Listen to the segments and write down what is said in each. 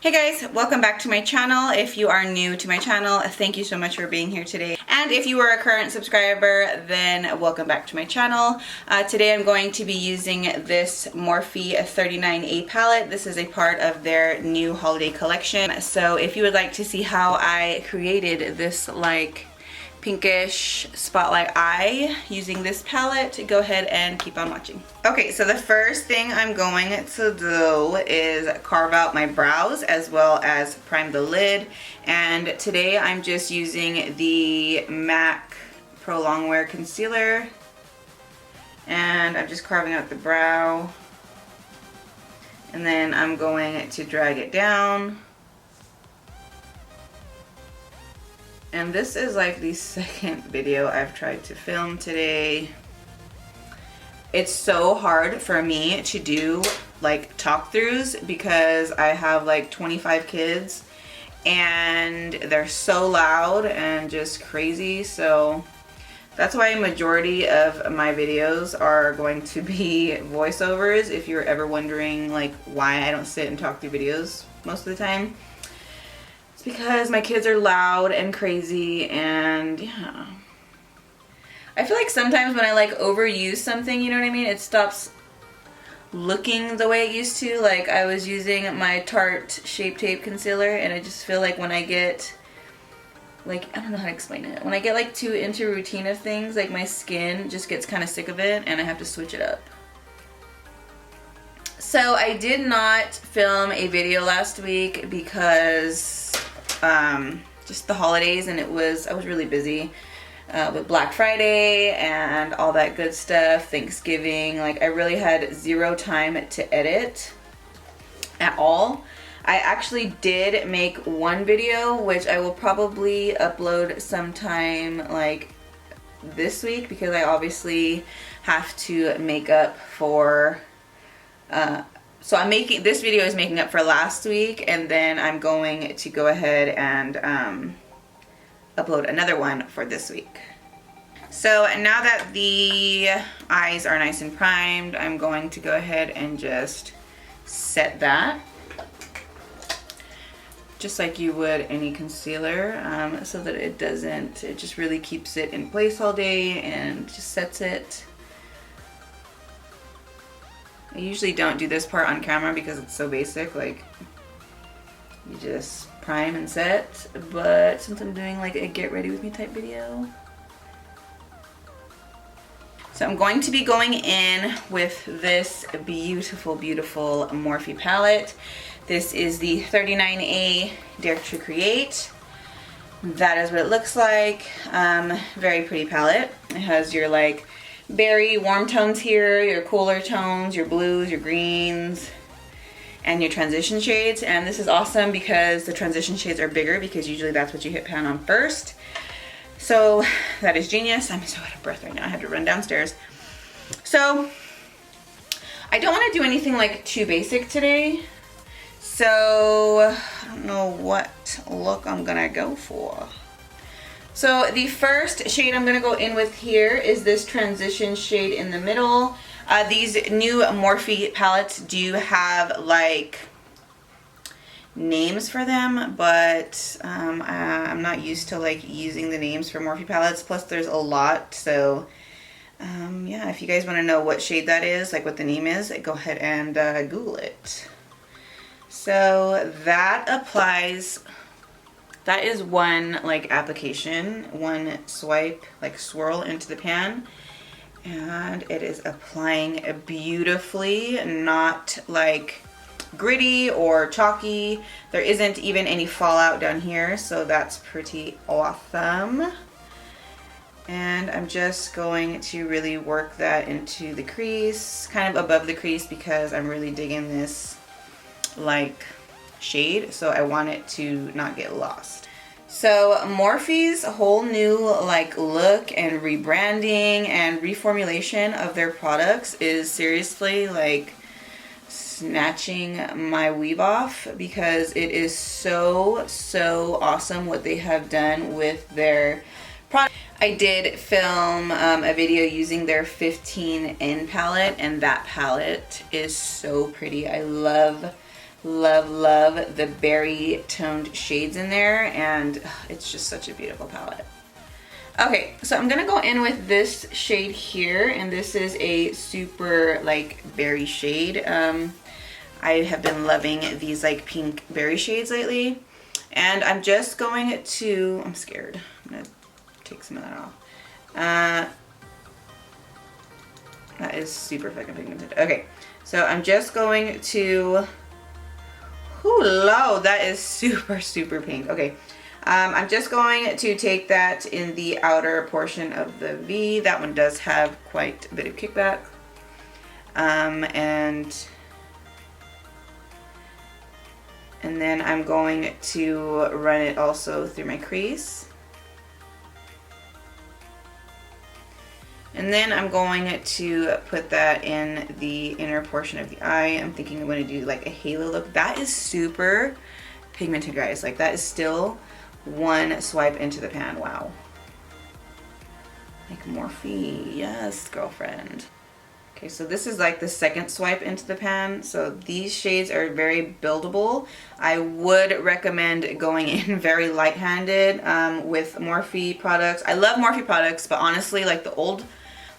Hey guys, welcome back to my channel. If you are new to my channel, thank you so much for being here today. And if you are a current subscriber, then welcome back to my channel. Today I'm going to be using this Morphe 39A palette. This is a part of their new holiday collection. So if you would like to see how I created this like pinkish spotlight eye using this palette, go ahead and keep on watching. Okay, so the first thing I'm going to do is carve out my brows as well as prime the lid. And today I'm just using the MAC Pro Longwear Concealer. And I'm just carving out the brow. And then I'm going to drag it down. And this is like the second video I've tried to film today. It's so hard for me to do like talk throughs because I have like 25 kids and they're so loud and just crazy. So that's why a majority of my videos are going to be voiceovers, if you're ever wondering like why I don't sit and talk through videos most of the time. It's because my kids are loud and crazy, and yeah. I feel like sometimes when I like overuse something, you know what I mean, it stops looking the way it used to. Like I was using my Tarte Shape Tape concealer, and I just feel like when I get like, I don't know how to explain it. When I get like too into routine of things, like my skin just gets kind of sick of it and I have to switch it up. So I did not film a video last week because just the holidays, and I was really busy with Black Friday and all that good stuff, Thanksgiving. Like I really had zero time to edit at all. I actually did make one video, which I will probably upload sometime like this week, because I obviously have to make up for so this video is making up for last week, and then I'm going to go ahead and upload another one for this week. So now that the eyes are nice and primed, I'm going to go ahead and just set that just like you would any concealer, so that it just really keeps it in place all day and just sets it. I usually don't do this part on camera because it's so basic, like you just prime and set, but since I'm doing like a get ready with me type video. So I'm going to be going in with this beautiful, beautiful Morphe palette. This is the 39A Dare to Create. That is what it looks like. Very pretty palette. It has your like berry warm tones here, your cooler tones, your blues, your greens, and your transition shades. And this is awesome because the transition shades are bigger, because usually that's what you hit pan on first. So that is genius. I'm so out of breath right now. I had to run downstairs. So I don't want to do anything like too basic today. So I don't know what look I'm gonna go for. So the first shade I'm going to go in with here is this transition shade in the middle. These new Morphe palettes do have like names for them, but I'm not used to like using the names for Morphe palettes. Plus there's a lot, so yeah, if you guys want to know what shade that is, like what the name is, go ahead and Google it. So that applies. That is one like application, one swipe, like swirl into the pan, and it is applying beautifully, not like gritty or chalky. There isn't even any fallout down here, so that's pretty awesome. And I'm just going to really work that into the crease, kind of above the crease, because I'm really digging this like shade, so I want it to not get lost. So Morphe's whole new like look and rebranding and reformulation of their products is seriously like snatching my weave off, because it is so awesome what they have done with their product. I did film a video using their 15N palette, and that palette is so pretty. I love Love, love the berry toned shades in there, and it's just such a beautiful palette. Okay, so I'm gonna go in with this shade here, and this is a super like berry shade. I have been loving these like pink berry shades lately, and I'm just going to, I'm scared, I'm gonna take some of that off. That is super fucking pigmented. Okay, so I'm just going to, hello, that is super, super pink. Okay, I'm just going to take that in the outer portion of the V. That one does have quite a bit of kickback. And then I'm going to run it also through my crease. And then I'm going to put that in the inner portion of the eye. I'm thinking I'm going to do like a halo look. That is super pigmented, guys. Like that is still one swipe into the pan. Wow. Like Morphe. Yes, girlfriend. Okay, so this is like the second swipe into the pan. So these shades are very buildable. I would recommend going in very light-handed with Morphe products. I love Morphe products, but honestly, like the old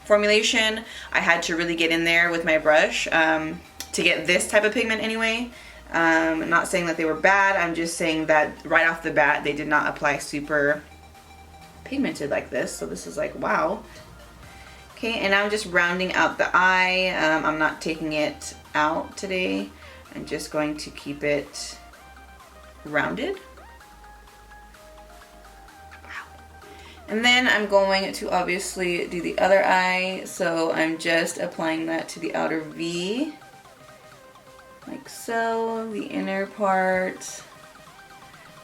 formulation, I had to really get in there with my brush to get this type of pigment anyway. I'm not saying that they were bad, I'm just saying that right off the bat they did not apply super pigmented like this. So this is like, wow. Okay, and I'm just rounding out the eye. I'm not taking it out today. I'm just going to keep it rounded. And then I'm going to obviously do the other eye, so I'm just applying that to the outer V, like so, the inner part,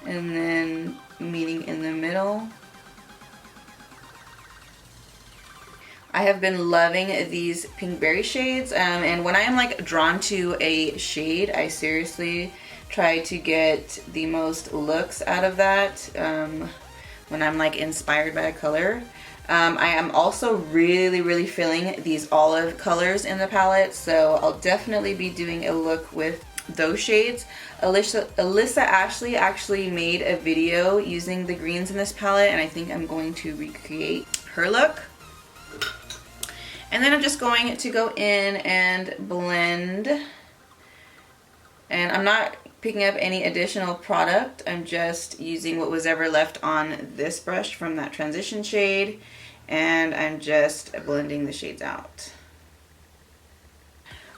and then meeting in the middle. I have been loving these pink berry shades, and when I am like drawn to a shade, I seriously try to get the most looks out of that. When I'm like inspired by a color. I am also really feeling these olive colors in the palette, so I'll definitely be doing a look with those shades. Alyssa Ashley actually made a video using the greens in this palette, and I think I'm going to recreate her look. And then I'm just going to go in and blend, and I'm not picking up any additional product. I'm just using what was ever left on this brush from that transition shade, and I'm just blending the shades out.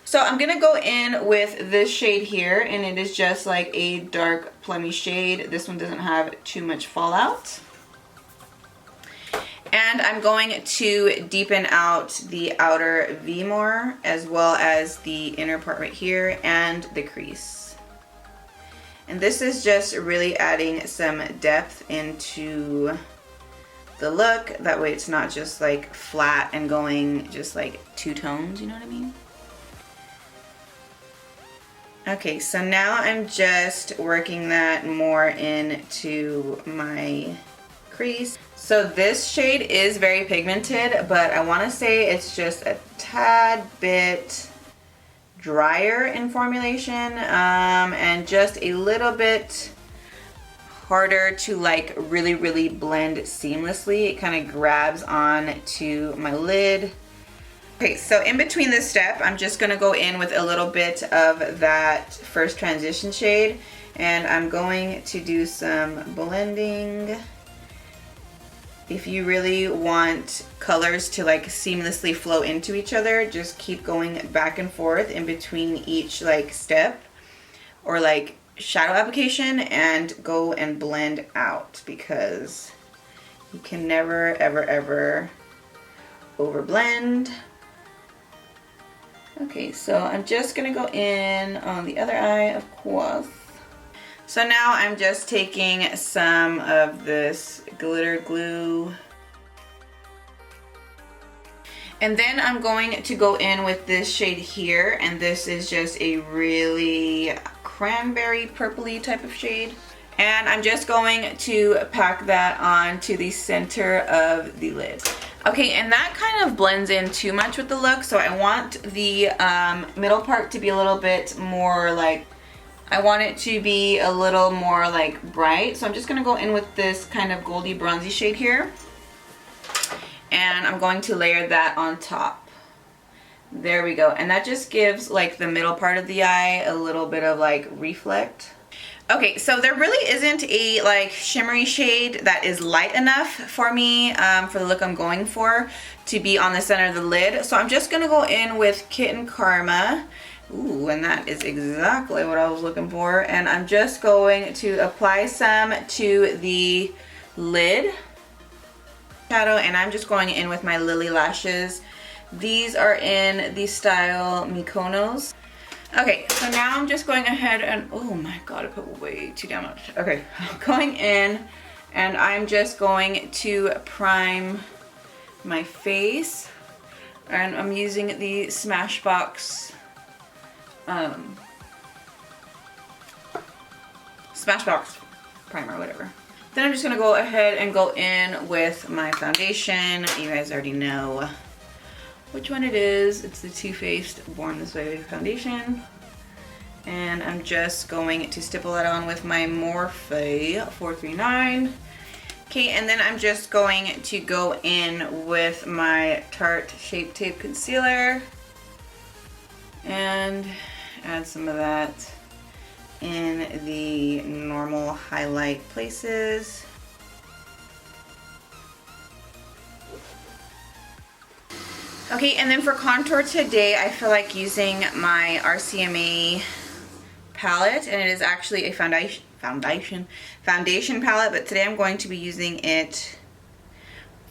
So I'm gonna go in with this shade here, and it is just like a dark plummy shade. This one doesn't have too much fallout. And I'm going to deepen out the outer V more, as well as the inner part right here and the crease. And this is just really adding some depth into the look. That way it's not just like flat and going just like two tones, you know what I mean? Okay, so now I'm just working that more into my crease. So this shade is very pigmented, but I want to say it's just a tad bit drier in formulation, and just a little bit harder to like really blend seamlessly. It kind of grabs on to my lid. Okay, so in between this step, I'm just gonna go in with a little bit of that first transition shade, and I'm going to do some blending. If you really want colors to like seamlessly flow into each other, just keep going back and forth in between each like step or like shadow application, and go and blend out, because you can never ever over blend. Okay, so I'm just gonna go in on the other eye, of course. So now I'm just taking some of this glitter glue, and then I'm going to go in with this shade here, and this is just a really cranberry purpley type of shade, and I'm just going to pack that onto the center of the lid. Okay, and that kind of blends in too much with the look, so I want the middle part to be a little bit more like I want it to be a little more like bright. So I'm just gonna go in with this kind of goldy bronzy shade here. And I'm going to layer that on top. There we go. And that just gives like the middle part of the eye a little bit of like reflect. Okay, so there really isn't a like shimmery shade that is light enough for me for the look I'm going for to be on the center of the lid. So I'm just gonna go in with Kitten Karma. Ooh, and that is exactly what I was looking for. And I'm just going to apply some to the lid shadow, and I'm just going in with my Lily lashes. These are in the style Mykonos. Okay, so now I'm just going ahead and, oh my god, I put way too damn much. Okay, I'm going in and I'm just going to prime my face, and I'm using the Smashbox primer, whatever. Then I'm just gonna go ahead and go in with my foundation. You guys already know which one it is. It's the Too Faced Born This Way foundation. And I'm just going to stipple that on with my Morphe 39A. Okay, and then I'm just going to go in with my Tarte Shape Tape Concealer and add some of that in the normal highlight places. Okay, and then for contour today, I feel like using my RCMA palette, and it is actually a foundation palette, but today I'm going to be using it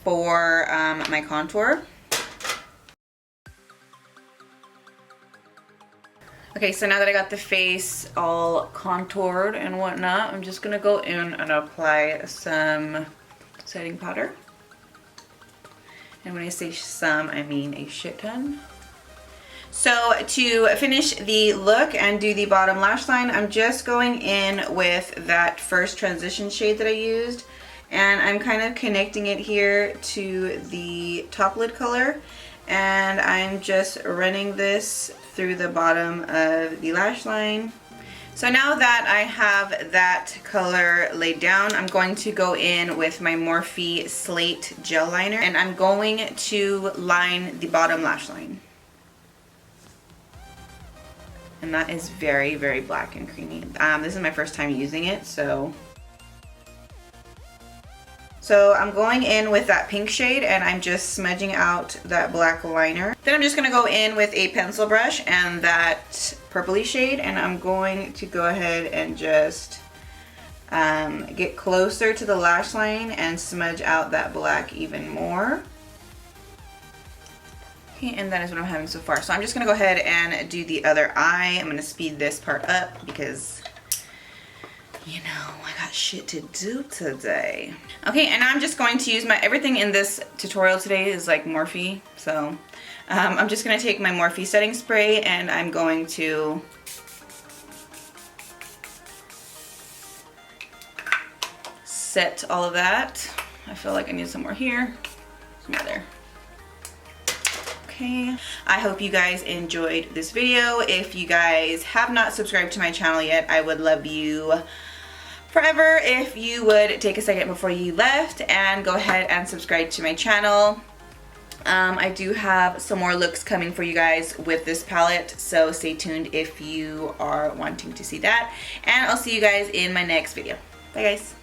for my contour. Okay, so now that I got the face all contoured and whatnot, I'm just gonna go in and apply some setting powder. And when I say some, I mean a shit ton. So to finish the look and do the bottom lash line, I'm just going in with that first transition shade that I used. And I'm kind of connecting it here to the top lid color. And I'm just running this through the bottom of the lash line. So now that I have that color laid down, I'm going to go in with my Morphe Slate Gel Liner, and I'm going to line the bottom lash line. And that is very, very black and creamy. This is my first time using it, so I'm going in with that pink shade, and I'm just smudging out that black liner. Then I'm just gonna go in with a pencil brush and that purpley shade, and I'm going to go ahead and just get closer to the lash line and smudge out that black even more. Okay, and that is what I'm having so far. So I'm just gonna go ahead and do the other eye. I'm gonna speed this part up because, you know, I got shit to do today. Okay, and I'm just going to use everything in this tutorial today is like Morphe. So I'm just gonna take my Morphe setting spray and I'm going to set all of that. I feel like I need some more here, some more there. Okay, I hope you guys enjoyed this video. If you guys have not subscribed to my channel yet, I would love you forever if you would take a second before you left and go ahead and subscribe to my channel. I do have some more looks coming for you guys with this palette, so stay tuned if you are wanting to see that. And I'll see you guys in my next video. Bye guys.